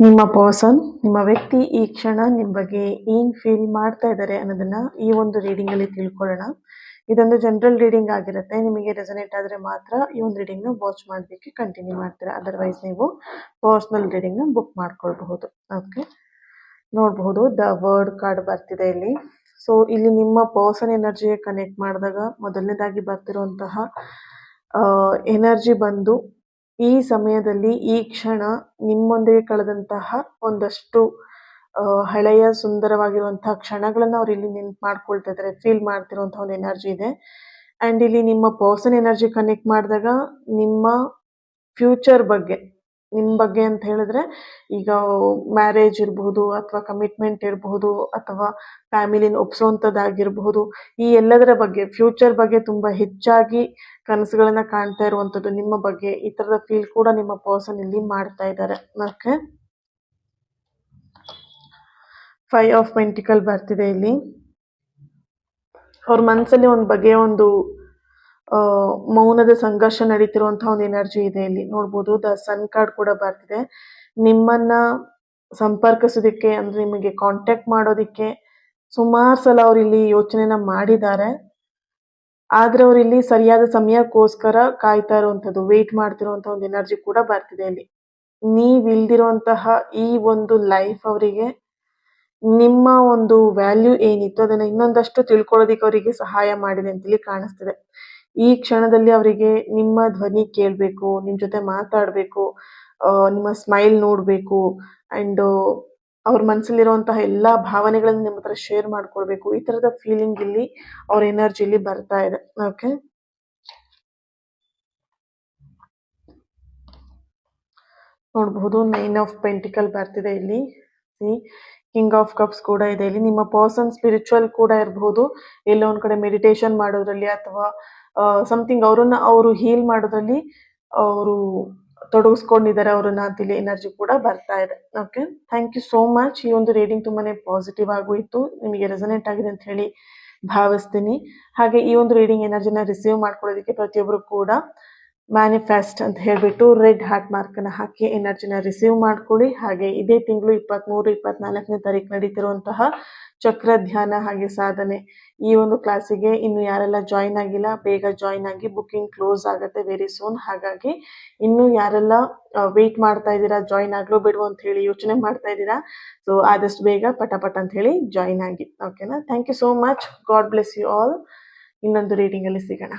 ನಿಮ್ಮ ಪರ್ಸನ್, ನಿಮ್ಮ ವ್ಯಕ್ತಿ ಈ ಕ್ಷಣ ನಿಮ್ಮ ಬಗ್ಗೆ ಏನ್ ಫೀಲ್ ಮಾಡ್ತಾ ಇದ್ದಾರೆ ಅನ್ನೋದನ್ನ ಈ ಒಂದು ರೀಡಿಂಗ್ ಅಲ್ಲಿ ತಿಳ್ಕೊಳ್ಳೋಣ. ಇದೊಂದು ಜನರಲ್ ರೀಡಿಂಗ್ ಆಗಿರುತ್ತೆ. ನಿಮಗೆ ರೆಸನೇಟ್ ಆದ್ರೆ ಮಾತ್ರ ಈ ಒಂದು ರೀಡಿಂಗ್ ನ ವಾಚ್ ಮಾಡೋದಕ್ಕೆ ಕಂಟಿನ್ಯೂ ಮಾಡ್ತೀರಾ. ಅದರ್ವೈಸ್ ನೀವು ಪರ್ಸನಲ್ ರೀಡಿಂಗ್ ನ ಬುಕ್ ಮಾಡ್ಕೊಳ್ಬಹುದು. ಓಕೆ, ನೋಡಬಹುದು ದ ವರ್ಡ್ ಕಾರ್ಡ್ ಬರ್ತಿದೆ ಇಲ್ಲಿ. ಸೊ ಇಲ್ಲಿ ನಿಮ್ಮ ಪರ್ಸನ್ ಎನರ್ಜಿಗೆ ಕನೆಕ್ಟ್ ಮಾಡಿದಾಗ ಮೊದಲನೇದಾಗಿ ಬರ್ತಿರುವಂತಹ ಎನರ್ಜಿ ಬಂದು ಈ ಸಮಯದಲ್ಲಿ ಈ ಕ್ಷಣ ನಿಮ್ಮೊಂದಿಗೆ ಕಳೆದಂತಹ ಒಂದಷ್ಟು ಹಳೆಯ ಸುಂದರವಾಗಿರುವಂತಹ ಕ್ಷಣಗಳನ್ನ ಅವ್ರು ಇಲ್ಲಿ ನೆನ್ಪು ಮಾಡ್ಕೊಳ್ತಾ ಇದ್ದಾರೆ, ಫೀಲ್ ಮಾಡ್ತಿರುವಂತಹ ಒಂದು ಎನರ್ಜಿ ಇದೆ. ಅಂಡ್ ಇಲ್ಲಿ ನಿಮ್ಮ ಪರ್ಸನ್ ಎನರ್ಜಿ ಕನೆಕ್ಟ್ ಮಾಡಿದಾಗ ನಿಮ್ಮ ಫ್ಯೂಚರ್ ಬಗ್ಗೆ, ನಿಮ್ಮ ಬಗ್ಗೆ ಅಂತ ಹೇಳಿದ್ರೆ ಈಗ ಮ್ಯಾರೇಜ್ ಇರಬಹುದು ಅಥವಾ ಕಮಿಟ್ಮೆಂಟ್ ಇರಬಹುದು ಅಥವಾ ಫ್ಯಾಮಿಲಿನ ಒಪ್ಸೋಂಥದ್ದಾಗಿರಬಹುದು, ಈ ಎಲ್ಲದರ ಬಗ್ಗೆ ಫ್ಯೂಚರ್ ಬಗ್ಗೆ ತುಂಬಾ ಹೆಚ್ಚಾಗಿ ಕನಸುಗಳನ್ನ ಕಾಣ್ತಾ ಇರುವಂತದ್ದು ನಿಮ್ಮ ಬಗ್ಗೆ, ಈ ತರದ ಫೀಲ್ ಕೂಡ ನಿಮ್ಮ ಪರ್ಸನ್ ಇಲ್ಲಿ ಮಾಡ್ತಾ ಇದ್ದಾರೆ. ಓಕೆ, 5 ಆಫ್ ಪೆಂಟಿಕಲ್ ಬರ್ತಿದೆ ಇಲ್ಲಿ. ಅವ್ರ ಮನಸ್ಸಲ್ಲಿ ಒಂದು ಬಗೆಯ ಒಂದು ಮೌನದ ಸಂಘರ್ಷ ನಡೀತಿರುವಂತಹ ಒಂದು ಎನರ್ಜಿ ಇದೆ ಇಲ್ಲಿ. ನೋಡ್ಬೋದು ದ ಸನ್ ಕಾರ್ಡ್ ಕೂಡ ಬರ್ತಿದೆ. ನಿಮ್ಮನ್ನ ಸಂಪರ್ಕಿಸೋದಿಕ್ಕೆ ಅಂದ್ರೆ ನಿಮಗೆ ಕಾಂಟ್ಯಾಕ್ಟ್ ಮಾಡೋದಿಕ್ಕೆ ಸುಮಾರು ಸಲ ಅವ್ರು ಇಲ್ಲಿ ಯೋಚನೆನ ಮಾಡಿದ್ದಾರೆ. ಆದ್ರೆ ಅವ್ರು ಇಲ್ಲಿ ಸರಿಯಾದ ಸಮಯಕ್ಕೋಸ್ಕರ ಕಾಯ್ತಾ ಇರುವಂತದ್ದು, ವೇಟ್ ಮಾಡ್ತಿರುವಂತಹ ಒಂದು ಎನರ್ಜಿ ಕೂಡ ಬರ್ತಿದೆ ಇಲ್ಲಿ. ನೀವ್ ಇಲ್ದಿರುವಂತಹ ಈ ಒಂದು ಲೈಫ್ ಅವರಿಗೆ ನಿಮ್ಮ ಒಂದು ವ್ಯಾಲ್ಯೂ ಏನಿತ್ತು ಅದನ್ನ ಇನ್ನೊಂದಷ್ಟು ತಿಳ್ಕೊಳ್ಳೋದಿಕ್ಕೆ ಅವರಿಗೆ ಸಹಾಯ ಮಾಡಿದೆ ಅಂತ ಇಲ್ಲಿ ಕಾಣಿಸ್ತಿದೆ. ಈ ಕ್ಷಣದಲ್ಲಿ ಅವರಿಗೆ ನಿಮ್ಮ ಧ್ವನಿ ಕೇಳಬೇಕು, ನಿಮ್ ಜೊತೆ ಮಾತಾಡ್ಬೇಕು, ನಿಮ್ಮ ಸ್ಮೈಲ್ ನೋಡ್ಬೇಕು ಅಂಡ್ ಅವ್ರ ಮನಸ್ಸಲ್ಲಿರುವಂತಹ ಎಲ್ಲಾ ಭಾವನೆಗಳನ್ನ ನಿಮ್ಮ ಹತ್ರ ಶೇರ್ ಮಾಡ್ಕೊಳ್ಬೇಕು. ಈ ತರದ ಫೀಲಿಂಗ್ ಇಲ್ಲಿ ಅವ್ರ ಎನರ್ಜಿಲಿ ಬರ್ತಾ ಇದೆ. ಓಕೆ, ನೋಡಬಹುದು 9 ಆಫ್ ಪೆಂಟಿಕಲ್ ಬರ್ತಿದೆ ಇಲ್ಲಿ. ಕಿಂಗ್ ಆಫ್ ಕಪ್ಸ್ ಕೂಡ ಇದೆ ಇಲ್ಲಿ. ನಿಮ್ಮ ಪರ್ಸನ್ ಸ್ಪಿರಿಚುವಲ್ ಕೂಡ ಇರಬಹುದು, ಎಲ್ಲೋ ಒಂದ್ ಕಡೆ ಮೆಡಿಟೇಷನ್ ಮಾಡೋದ್ರಲ್ಲಿ ಅಥವಾ ಸಮಥಿಂಗ್ ಅವ್ರನ್ನ ಅವರು ಹೀಲ್ ಮಾಡೋದ್ರಲ್ಲಿ ಅವರು ತೊಡಗಿಸ್ಕೊಂಡಿದ್ದಾರೆ ಅವ್ರನ್ನ ಅಂತ ಇಲ್ಲಿ ಎನರ್ಜಿ ಕೂಡ ಬರ್ತಾ ಇದೆ. Okay, thank you so much. ಈ ಒಂದು ರೀಡಿಂಗ್ ತುಂಬಾನೇ ಪಾಸಿಟಿವ್ ಆಗೂ ಇತ್ತು, ನಿಮಗೆ ರೆಸನೇಟ್ ಆಗಿದೆ ಅಂತ ಹೇಳಿ ಭಾವಿಸ್ತೀನಿ. ಹಾಗೆ ಈ ಒಂದು ರೀಡಿಂಗ್ ಎನರ್ಜಿನ ರಿಸೀವ್ ಮಾಡ್ಕೊಳ್ಳೋದಕ್ಕೆ ಪ್ರತಿಯೊಬ್ಬರು ಕೂಡ ಮ್ಯಾನಿಫೆಸ್ಟ್ ಅಂತ ಹೇಳ್ಬಿಟ್ಟು ರೆಡ್ ಹಾರ್ಟ್ ಮಾರ್ಕ್ ಅನ್ನ ಹಾಕಿ ಎನರ್ಜಿನ ರಿಸೀವ್ ಮಾಡ್ಕೊಳ್ಳಿ. ಹಾಗೆ ಇದೇ ತಿಂಗಳು 23, 24ನೇ ತಾರೀಕು ನಡೀತಿರುವಂತಹ ಚಕ್ರ ಧ್ಯಾನ ಹಾಗೆ ಸಾಧನೆ ಈ ಒಂದು ಕ್ಲಾಸಿಗೆ ಇನ್ನು ಯಾರೆಲ್ಲ ಜಾಯಿನ್ ಆಗಿಲ್ಲ ಬೇಗ ಜಾಯಿನ್ ಆಗಿ, ಬುಕಿಂಗ್ ಕ್ಲೋಸ್ ಆಗುತ್ತೆ ವೆರಿ ಸೂನ್. ಹಾಗಾಗಿ ಇನ್ನು ಯಾರೆಲ್ಲ ವೇಟ್ ಮಾಡ್ತಾ ಇದ್ದೀರಾ ಜಾಯಿನ್ ಆಗ್ಲೋ ಬಿಡುವ ಅಂತ ಹೇಳಿ ಯೋಚನೆ ಮಾಡ್ತಾ ಇದ್ದೀರಾ, ಸೊ ಆದಷ್ಟು ಬೇಗ ಪಟ ಅಂತ ಹೇಳಿ ಜಾಯಿನ್ ಆಗಿ. ಓಕೆನಾ, thank you so much. God bless you all. ಇನ್ನೊಂದು ರೀಡಿಂಗ್ ಅಲ್ಲಿ ಸಿಗೋಣ.